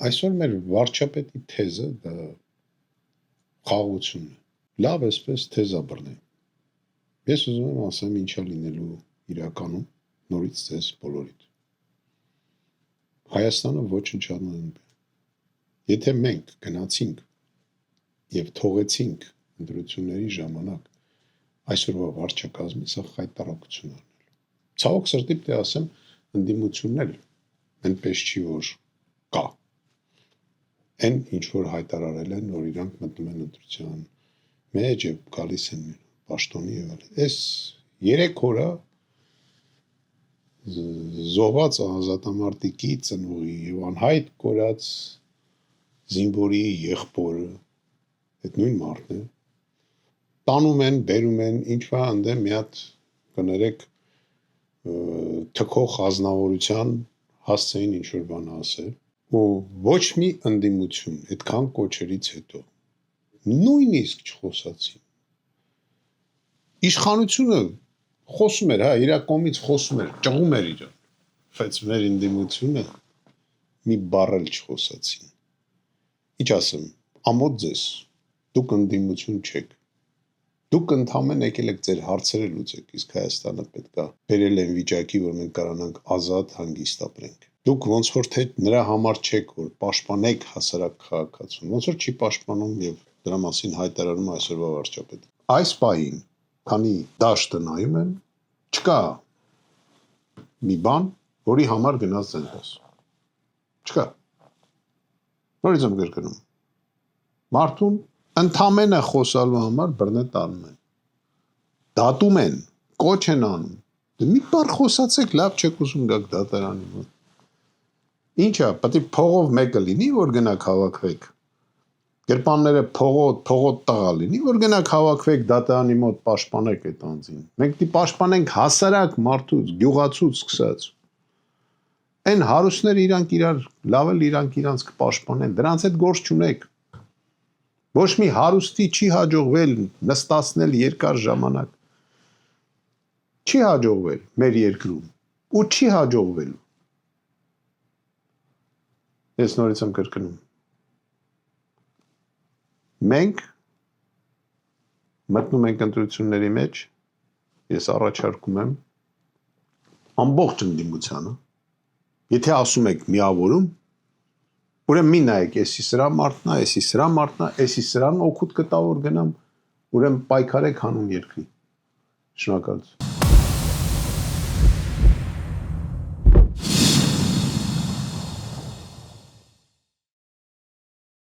Այսօր մեր վարչապետի թեզը դա խաղաղությունն է։ Լավ էսպես թեզա բռնենք։ Ես ուզում եմ ասեմ ինչա լինելու իրականում նորից ձեզ բոլորիդ։ Հայաստանը ոչնչանալու է։ Եթե մենք գնացինք եւ թողեցինք ընտրությունների ժամանակ այսօրվա վարչակազմի սա խայտարակություն արնել։ Ցավոք սրտի պետք է ասեմ ընդդիմությունն էլ այնպես չի որ կա։ Այն ինչ որ հայտարարել են, որ իրանք մտնում են ընտրության մեջ եւ գալիս են պաշտոնի եւ այլն։ Այս 3 օրը զոհված ազատամարտիկի ծնողի եւ անհայտ կորած զինվորի եղբորը այդ նույն մարդն է տանում են, բերում են, ինչ-որ անդեմ մի հատ կներեք թքող ազնվորության հասցեին ինչ-որ բան ասել ու ոչ մի ընդդիմություն այդքան կոչերից հետո նույնիսկ չխոսացին իշխանությունը խոսում էր, հա, իր կողմից խոսում էր, ճղում էր իրան, բայց մեր ընդդիմությունը մի բառ էլ չխոսացին։ Ինչ ասեմ, ամոթ ձեզ, դուք ընդդիմություն չեք։ Դուք ընդհանրապես եկել եք ձեր հարցերը լուծեք, իսկ Հայաստանը պետք է բերել են վիճակի, որ մենք կարողանանք ազատ հանգիստ ապրենք։ Դուք ոնց որ թե նրա համար չեք, որ պաշտպանեք հասարակ քաղաքացիություն, ոնց որ չի պաշտպանում եւ դրա մասին հայտարարում այսօրվա վարչապետը։ Այս պահին, քանի դաշտը նայում են, չկա մի բան, որի համար գնաց ցենտես։ Չկա։ Նորից եմ կրկնում։ Մարդուն ընդամենը խոսալու համար բռնե տանում են։ Դատում են, կոչ են անում։ Դե մի բառ խոսացեք, լավ չեք ուզում գաք դատարանի մոտ։ Ինչա, պետք է փողով մեկը լինի, որ գնաք հավաքվեք։ Գրպանները փողոտ տղա լինի, որ գնաք հավաքվեք դատարանի մոտ պաշտպանեք այդ անձին։ Մենք դի պաշտպանենք հասարակ մարդուց, գյուղացուց սկսած։ Այն հարուստները իրանք իրար լավ էլ իրանք իրանց կպաշտպանեն, դրանց հետ գործ չունեք։ Ոչ մի հարուստի չի հաջողվել նստացնել երկար ժամանակ։ Չի հաջողվել մեր երկրում ու չի հաջողվելու։ Ես նորից եմ կրկնում։ Մենք մտնում ենք ընտրությունների մեջ, ես առաջարկում եմ ամբողջ ընդդիմությանը, եթե ասում եք միավորում, ուրեմն մի նայեք, էսի սրա մարդն է, էսի սրա մարդն է, էսի սրան օգուտ կտա որ գնամ, ուրեմն պայքարեք հանուն երկրի։ Շնորհակալություն։